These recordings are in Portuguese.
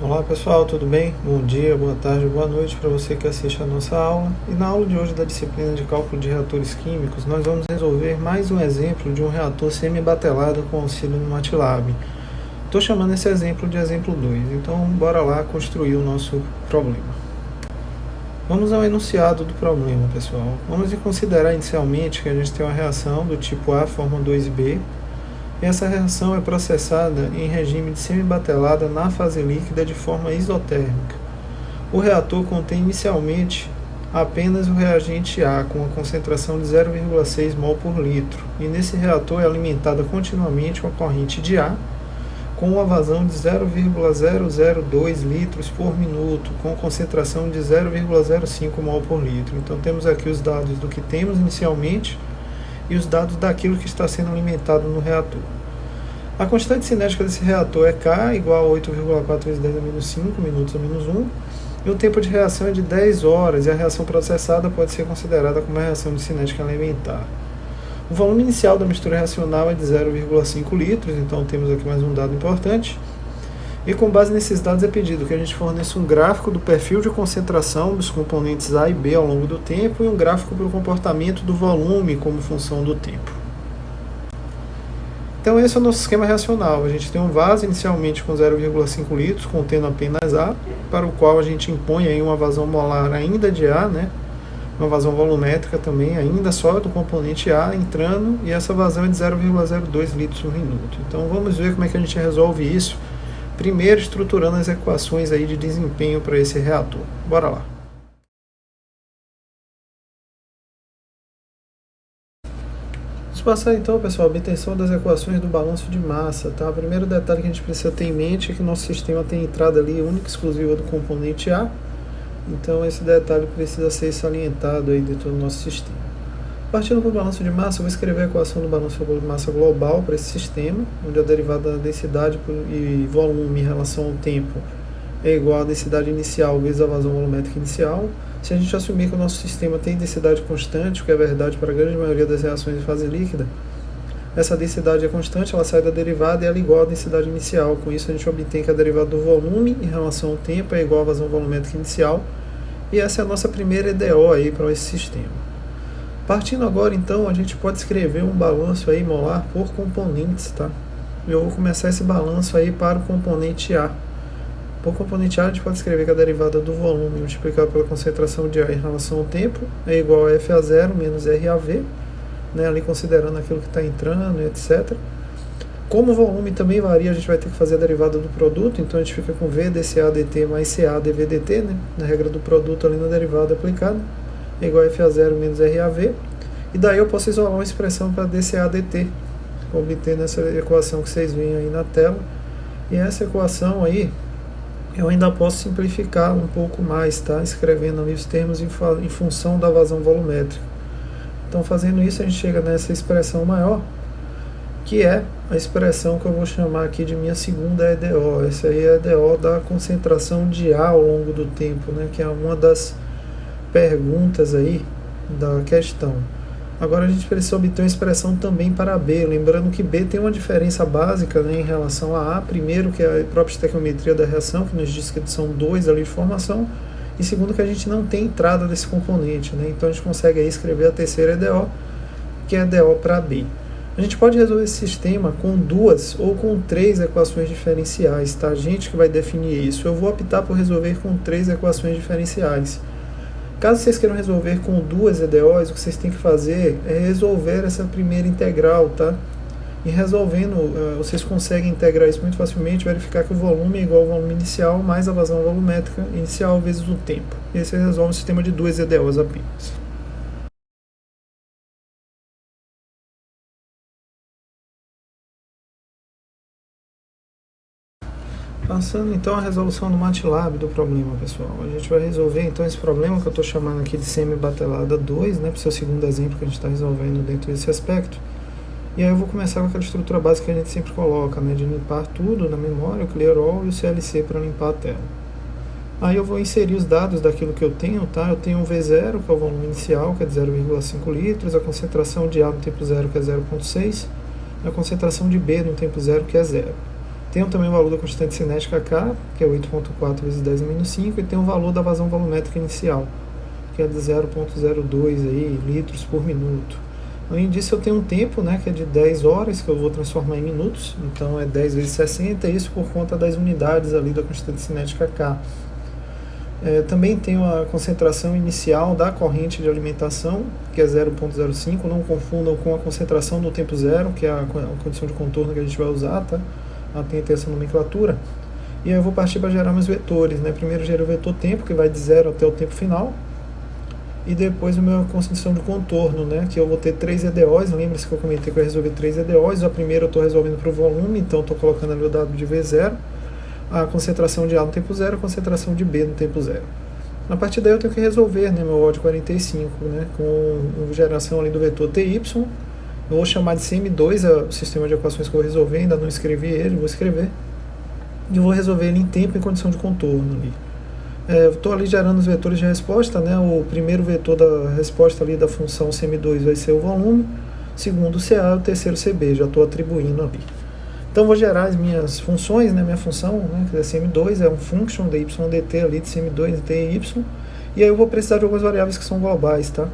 Olá pessoal, tudo bem? Bom dia, boa tarde, boa noite para você que assiste a nossa aula. E na aula de hoje da disciplina de cálculo de reatores químicos, nós vamos resolver mais um exemplo de um reator semi-batelado com auxílio no MATLAB. Estou chamando esse exemplo de exemplo 2, então bora lá construir o nosso problema. Vamos ao enunciado do problema, pessoal. Vamos considerar inicialmente que a gente tem uma reação do tipo A forma 2B. Essa reação é processada em regime de semibatelada na fase líquida de forma isotérmica. O reator contém inicialmente apenas o reagente A com uma concentração de 0,6 mol por litro, e nesse reator é alimentada continuamente uma corrente de A com uma vazão de 0,002 litros por minuto, com concentração de 0,05 mol por litro. Então temos aqui os dados do que temos inicialmente e os dados daquilo que está sendo alimentado no reator. A constante cinética desse reator é K, igual a 8,4 vezes 10 a menos 5 minutos a menos 1, e o tempo de reação é de 10 horas, e a reação processada pode ser considerada como uma reação de cinética elementar. O volume inicial da mistura reacional é de 0,5 litros, então temos aqui mais um dado importante. E com base nesses dados é pedido que a gente forneça um gráfico do perfil de concentração dos componentes A e B ao longo do tempo e um gráfico para o comportamento do volume como função do tempo. Então esse é o nosso esquema reacional. A gente tem um vaso inicialmente com 0,5 litros, contendo apenas A, para o qual a gente impõe aí uma vazão molar ainda de A, uma vazão volumétrica também, ainda só do componente A entrando, e essa vazão é de 0,02 litros por minuto. Então vamos ver como é que a gente resolve isso. Primeiro, estruturando as equações aí de desempenho para esse reator. Bora lá. Vamos passar então, pessoal, a obtenção das equações do balanço de massa. Tá? O primeiro detalhe que a gente precisa ter em mente é que nosso sistema tem entrada ali única e exclusiva do componente A. Então esse detalhe precisa ser salientado aí dentro do nosso sistema. Partindo para o balanço de massa, eu vou escrever a equação do balanço de massa global para esse sistema, onde a derivada da densidade e volume em relação ao tempo é igual à densidade inicial vezes a vazão volumétrica inicial. Se a gente assumir que o nosso sistema tem densidade constante, o que é verdade para a grande maioria das reações em fase líquida, essa densidade é constante, ela sai da derivada e ela é igual à densidade inicial. Com isso a gente obtém que a derivada do volume em relação ao tempo é igual à vazão volumétrica inicial, e essa é a nossa primeira EDO aí para esse sistema. Partindo agora, então, a gente pode escrever um balanço aí molar por componentes, tá? Eu vou começar esse balanço aí para o componente A. Por componente A, a gente pode escrever que a derivada do volume multiplicado pela concentração de A em relação ao tempo é igual a FA0 menos RAV, ali considerando aquilo que está entrando, etc. Como o volume também varia, a gente vai ter que fazer a derivada do produto, então a gente fica com V dCA dt mais CA dV dt, na regra do produto ali na derivada aplicada, é igual a FA0 menos RAV, e daí eu posso isolar uma expressão para dCA dt, obtendo essa equação que vocês veem aí na tela, e essa equação aí eu ainda posso simplificar um pouco mais, tá? Escrevendo ali os termos em função da vazão volumétrica. Então fazendo isso a gente chega nessa expressão maior, que é a expressão que eu vou chamar aqui de minha segunda EDO. Essa aí é a EDO da concentração de A ao longo do tempo, que é uma das perguntas aí da questão. Agora a gente precisa obter uma expressão também para B, lembrando que B tem uma diferença básica em relação a A, primeiro que é a própria estequiometria da reação, que nos diz que são 2 ali de formação, e segundo que a gente não tem entrada desse componente, então a gente consegue aí escrever a terceira EDO, que é a EDO para B. A gente pode resolver esse sistema com 2 ou com 3 equações diferenciais, tá? A gente que vai definir isso. Eu vou optar por resolver com 3 equações diferenciais. Caso vocês queiram resolver com 2 EDOs, o que vocês têm que fazer é resolver essa primeira integral, tá? E resolvendo, vocês conseguem integrar isso muito facilmente, verificar que o volume é igual ao volume inicial mais a vazão volumétrica inicial vezes o tempo. E aí você resolve um sistema de 2 EDOs apenas. Passando então a resolução do MATLAB do problema, pessoal. A gente vai resolver então esse problema que eu estou chamando aqui de semibatelada 2, para o seu segundo exemplo que a gente está resolvendo dentro desse aspecto. E aí eu vou começar com aquela estrutura básica que a gente sempre coloca, de limpar tudo na memória, o clear all e o CLC para limpar a tela. Aí eu vou inserir os dados daquilo que eu tenho, tá? Eu tenho um V0, que é o volume inicial, que é de 0,5 litros, a concentração de A no tempo zero, que é 0,6, e a concentração de B no tempo zero, que é 0. Tenho também o valor da constante cinética K, que é 8,4 vezes 10 a menos 5, e tem o valor da vazão volumétrica inicial, que é de 0,02 aí, litros por minuto. Além disso, eu tenho um tempo, né, que é de 10 horas, que eu vou transformar em minutos, então é 10 vezes 60, isso por conta das unidades ali da constante cinética K. Também tenho a concentração inicial da corrente de alimentação, que é 0,05, não confundam com a concentração do tempo zero, que é a condição de contorno que a gente vai usar, tá? Atente a essa nomenclatura. E aí eu vou partir para gerar meus vetores, né? Primeiro gero o vetor tempo, que vai de 0 até o tempo final, e depois a minha condição de contorno, né? Que eu vou ter 3 EDOs, lembre-se que eu comentei que eu resolvi 3 EDOs, a primeira eu estou resolvendo para o volume, então estou colocando ali o dado de V0, a concentração de A no tempo zero, a concentração de B no tempo zero. A partir daí eu tenho que resolver, né, meu O de 45, né, com geração ali do vetor TY. Eu vou chamar de CM2 o sistema de equações que eu vou resolver, ainda não escrevi ele, vou escrever. E eu vou resolver ele em tempo e em condição de contorno ali. Eu estou ali gerando os vetores de resposta, né, o primeiro vetor da resposta ali da função CM2 vai ser o volume, segundo o CA e o terceiro CB, já estou atribuindo ali. Então vou gerar as minhas funções, né, minha função, né, que é CM2, é um function de YDT ali, de CM2 dt y, e aí eu vou precisar de algumas variáveis que são globais, tá?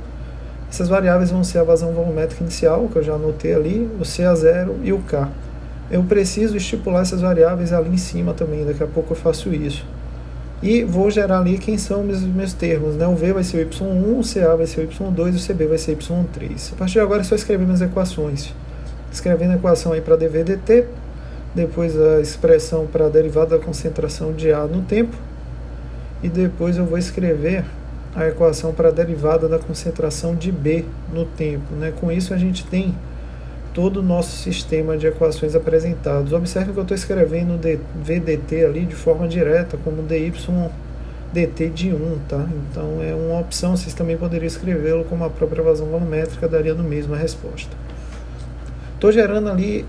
Essas variáveis vão ser a vazão volumétrica inicial, que eu já anotei ali, o CA0 e o K. Eu preciso estipular essas variáveis ali em cima também, daqui a pouco eu faço isso. E vou gerar ali quem são os meus termos, né? O V vai ser o Y1, o CA vai ser o Y2 e o CB vai ser o Y3. A partir de agora é só escrever minhas equações. Escrevendo a equação aí para dV dt, depois a expressão para a derivada da concentração de A no tempo, e depois eu vou escrever a equação para a derivada da concentração de B no tempo, né? Com isso a gente tem todo o nosso sistema de equações apresentados. Observe que eu estou escrevendo VDT ali de forma direta, como DY/dt de 1, tá? Então é uma opção, vocês também poderiam escrevê-lo como a própria vazão volumétrica, daria no mesmo a resposta. Estou gerando ali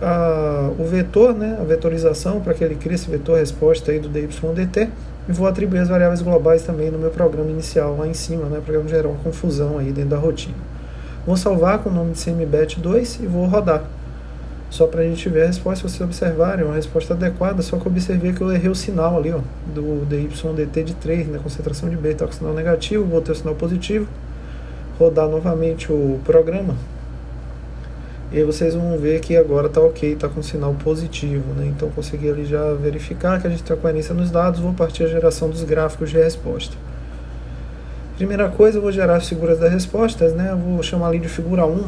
o vetor, né, a vetorização, para que ele crie esse vetor resposta aí do DY/dt, e vou atribuir as variáveis globais também no meu programa inicial lá em cima, né, para não gerar uma confusão aí dentro da rotina. Vou salvar com o nome de CMBET2 e vou rodar. Só para a gente ver a resposta, se vocês observarem, uma resposta adequada, só que eu observei que eu errei o sinal ali, ó, do DY/dt de 3, né, concentração de B, está com sinal negativo, vou ter o sinal positivo, rodar novamente o programa. E aí vocês vão ver que agora está ok, está com sinal positivo, né? Então consegui ali já verificar que a gente tem a coerência nos dados. Vou partir a geração dos gráficos de resposta. Primeira coisa, eu vou gerar as figuras das respostas, né? Eu vou chamar ali de figura 1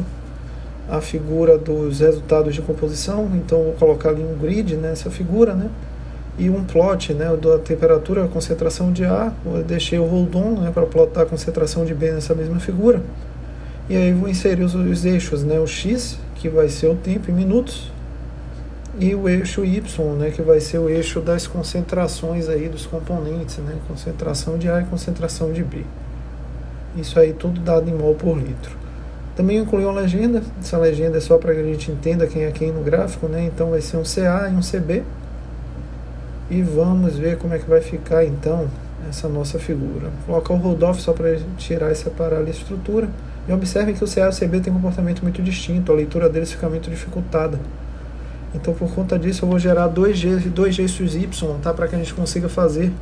a figura dos resultados de composição. Então eu vou colocar ali um grid nessa figura, né? E um plot, né? Eu dou a temperatura, a concentração de A, eu deixei o hold on, né, para plotar a concentração de B nessa mesma figura. E aí vou inserir os eixos, né? O X, que vai ser o tempo em minutos, e o eixo Y, né? Que vai ser o eixo das concentrações aí dos componentes, né? Concentração de A e concentração de B. Isso aí tudo dado em mol por litro. Também incluí uma legenda. Essa legenda é só para que a gente entenda quem é quem no gráfico, né? Então vai ser um CA e um CB. E vamos ver como é que vai ficar então essa nossa figura. Vou colocar o hold off só para tirar e separar ali a estrutura. E observem que o CA e o CB tem um comportamento muito distinto, a leitura deles fica muito dificultada. Então, por conta disso, eu vou gerar dois eixos Y, tá? Para que a gente consiga fazer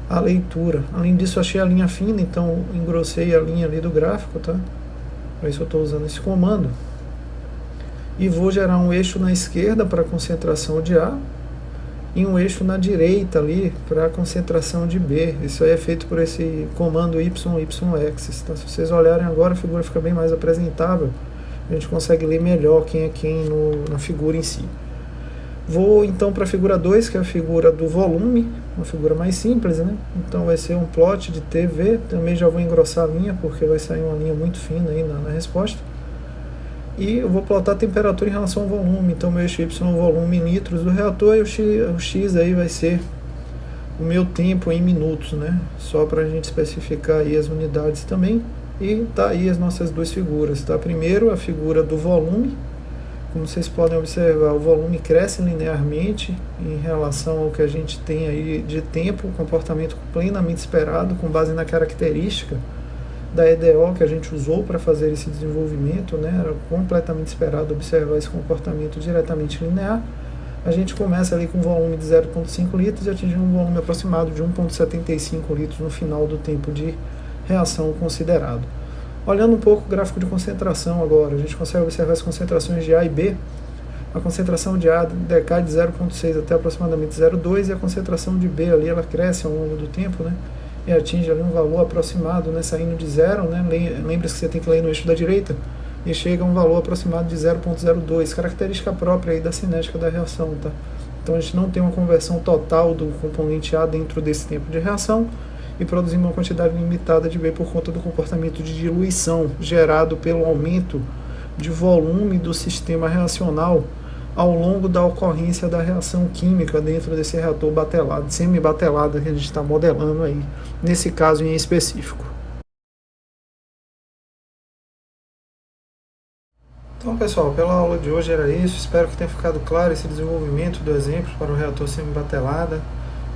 a leitura. Além disso, eu achei a linha fina, então engrossei a linha ali do gráfico, tá? Para isso eu estou usando esse comando. E vou gerar um eixo na esquerda para a concentração de A, e um eixo na direita ali para a concentração de B. Isso aí é feito por esse comando YYAxis, tá? Se vocês olharem agora, a figura fica bem mais apresentável, a gente consegue ler melhor quem é quem na figura em si. Vou então para a figura 2, que é a figura do volume, uma figura mais simples, né? Então vai ser um plot de TV, também já vou engrossar a linha, porque vai sair uma linha muito fina aí na resposta. E eu vou plotar a temperatura em relação ao volume, então meu eixo Y é o volume em litros do reator, e o X aí vai ser o meu tempo em minutos, né? Só para a gente especificar aí as unidades também. E tá aí as nossas duas figuras, tá? Primeiro a figura do volume. Como vocês podem observar, o volume cresce linearmente em relação ao que a gente tem aí de tempo, comportamento plenamente esperado, com base na característica da EDO que a gente usou para fazer esse desenvolvimento, né? Era completamente esperado observar esse comportamento diretamente linear. a gente começa ali com um volume de 0,5 litros e atinge um volume aproximado de 1,75 litros no final do tempo de reação considerado. Olhando um pouco o gráfico de concentração agora, a gente consegue observar as concentrações de A e B. A concentração de A decai de 0,6 até aproximadamente 0,2 e a concentração de B ali ela cresce ao longo do tempo, né? E atinge ali um valor aproximado, né? Saindo de 0, né? Lembre-se que você tem que ler no eixo da direita e chega a um valor aproximado de 0,02, característica própria aí da cinética da reação, tá? Então a gente não tem uma conversão total do componente A dentro desse tempo de reação e produzimos uma quantidade limitada de B por conta do comportamento de diluição gerado pelo aumento de volume do sistema reacional ao longo da ocorrência da reação química dentro desse reator batelado, semi-batelado que a gente está modelando aí, nesse caso em específico. Então, pessoal, pela aula de hoje era isso. Espero que tenha ficado claro esse desenvolvimento do exemplo para o reator semi-batelada.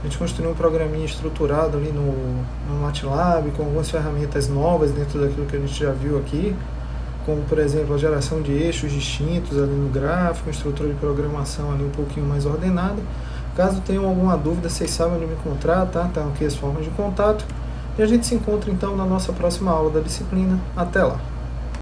A gente construiu um programinha estruturado ali no MATLAB, com algumas ferramentas novas dentro daquilo que a gente já viu aqui, como, por exemplo, a geração de eixos distintos ali no gráfico, estrutura de programação ali um pouquinho mais ordenada. Caso tenham alguma dúvida, vocês sabem onde me encontrar, tá? Estão aqui as formas de contato. E a gente se encontra, então, na nossa próxima aula da disciplina. Até lá!